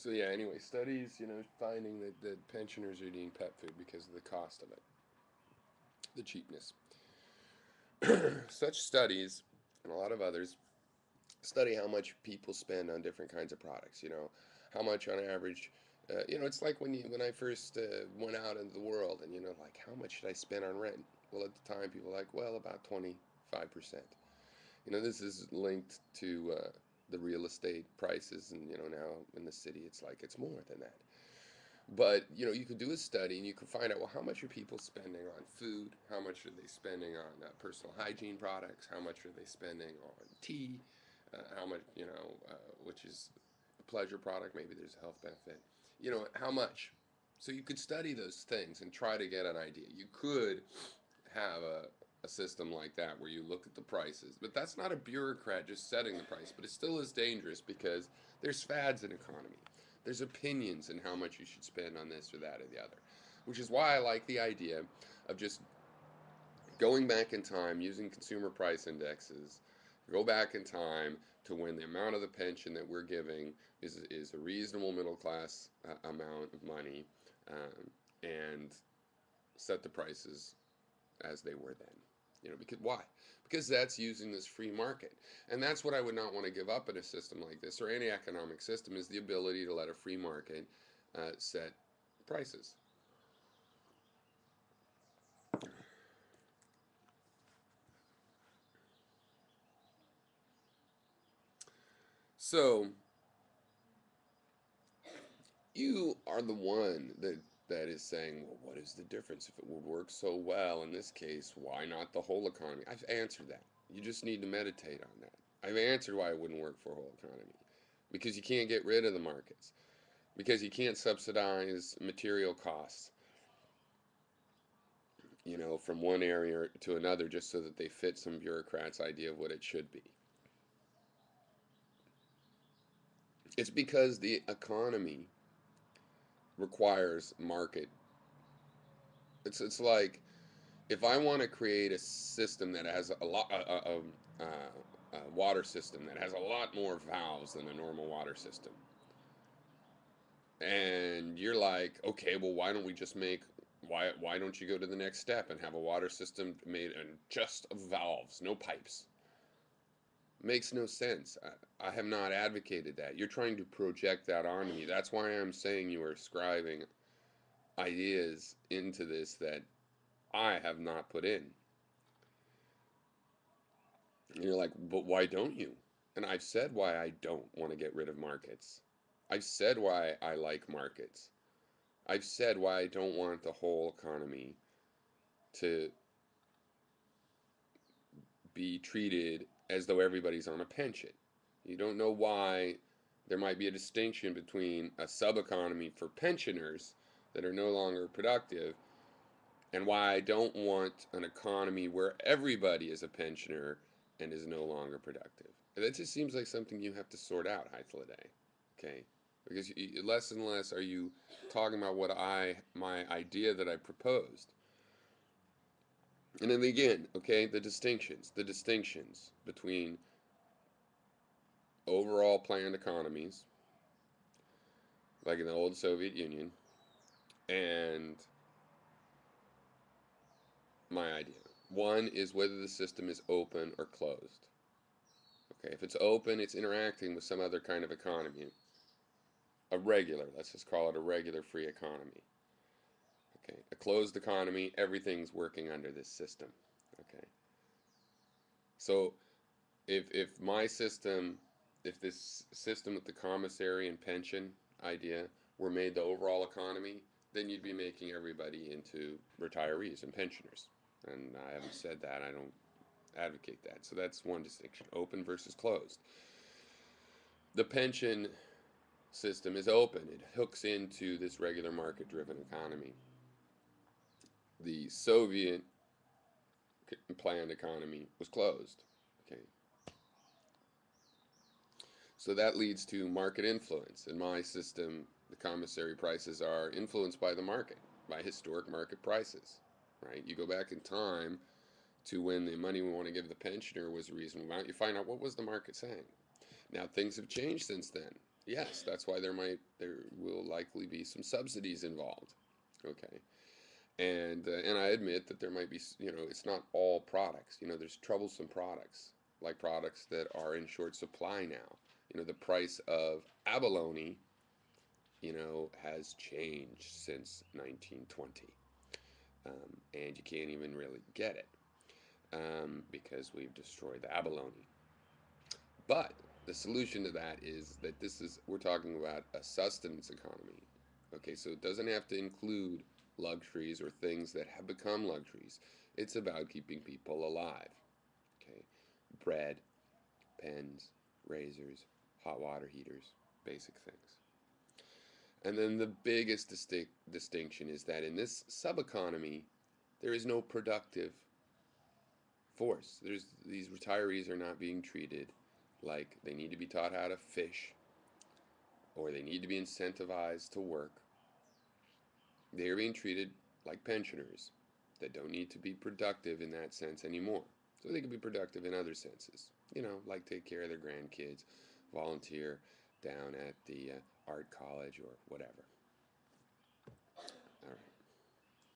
So yeah, anyway, studies, finding that pensioners are eating pet food because of the cost of it, the cheapness. Such studies, and a lot of others, study how much people spend on different kinds of products. How much on average. It's like when I first went out into the world, and like how much should I spend on rent? Well, at the time, people were like, well, about 25%. This is linked to the real estate prices, and now in the city, it's like it's more than that. But you could do a study and you could find out, well, how much are people spending on food? How much are they spending on personal hygiene products? How much are they spending on tea? How much, which is a pleasure product? Maybe there's a health benefit. How much? So you could study those things and try to get an idea. You could have a system like that where you look at the prices, but that's not a bureaucrat just setting the price. But it still is dangerous because there's fads in economy. There's opinions in how much you should spend on this or that or the other, which is why I like the idea of just going back in time using consumer price indexes. Go back in time to when the amount of the pension that we're giving is a reasonable middle class amount of money, and set the prices as they were then. Because why? Because that's using this free market. And that's what I would not want to give up in a system like this, or any economic system, is the ability to let a free market set prices. So you are the one that is saying, well, what is the difference? If it would work so well in this case, why not the whole economy? I've answered that. You just need to meditate on that. I've answered why it wouldn't work for a whole economy. Because you can't get rid of the markets. Because you can't subsidize material costs, from one area to another just so that they fit some bureaucrat's idea of what it should be. It's because the economy requires market. It's like if I want to create a system that has a lot a water system that has a lot more valves than a normal water system, and you're like, okay, well, why don't we just make why don't you go to the next step and have a water system made in just of valves, no pipes? Makes no sense. I have not advocated that. You're trying to project that onto me. That's why I'm saying you are ascribing ideas into this that I have not put in. And you're like, but why don't you? And I've said why I don't want to get rid of markets. I've said why I like markets. I've said why I don't want the whole economy to be treated as though everybody's on a pension. You don't know why there might be a distinction between a sub economy for pensioners that are no longer productive, and why I don't want an economy where everybody is a pensioner and is no longer productive. That just seems like something you have to sort out, Hythloday. Okay? Because less and less are you talking about my idea that I proposed. And then again, okay, the distinctions between overall planned economies, like in the old Soviet Union, and my idea. One is whether the system is open or closed. Okay, if it's open, it's interacting with some other kind of economy. Let's just call it a regular free economy. Okay, a closed economy, everything's working under this system. Okay, so if my system, if this system with the commissary and pension idea were made the overall economy, then you'd be making everybody into retirees and pensioners. And I haven't said that. I don't advocate that. So that's one distinction: open versus closed. The pension system is open, it hooks into this regular market driven economy. The Soviet planned economy was closed. Okay, so that leads to market influence. In my system, the commissary prices are influenced by the market, by historic market prices. Right? You go back in time to when the money we want to give the pensioner was a reasonable amount, you find out what was the market saying. Now things have changed since then. Yes, that's why there will likely be some subsidies involved. Okay. And I admit that there might be, it's not all products. There's troublesome products, like products that are in short supply now. The price of abalone, has changed since 1920, and you can't even really get it because we've destroyed the abalone. But the solution to that is that we're talking about a sustenance economy. Okay, so it doesn't have to include luxuries or things that have become luxuries. It's about keeping people alive. Okay, bread, pens, razors, hot water heaters, basic things. And then the biggest distinction is that in this sub-economy, there is no productive force. These retirees are not being treated like they need to be taught how to fish or they need to be incentivized to work. They are being treated like pensioners that don't need to be productive in that sense anymore. So they can be productive in other senses, like take care of their grandkids, volunteer down at the art college or whatever. All right.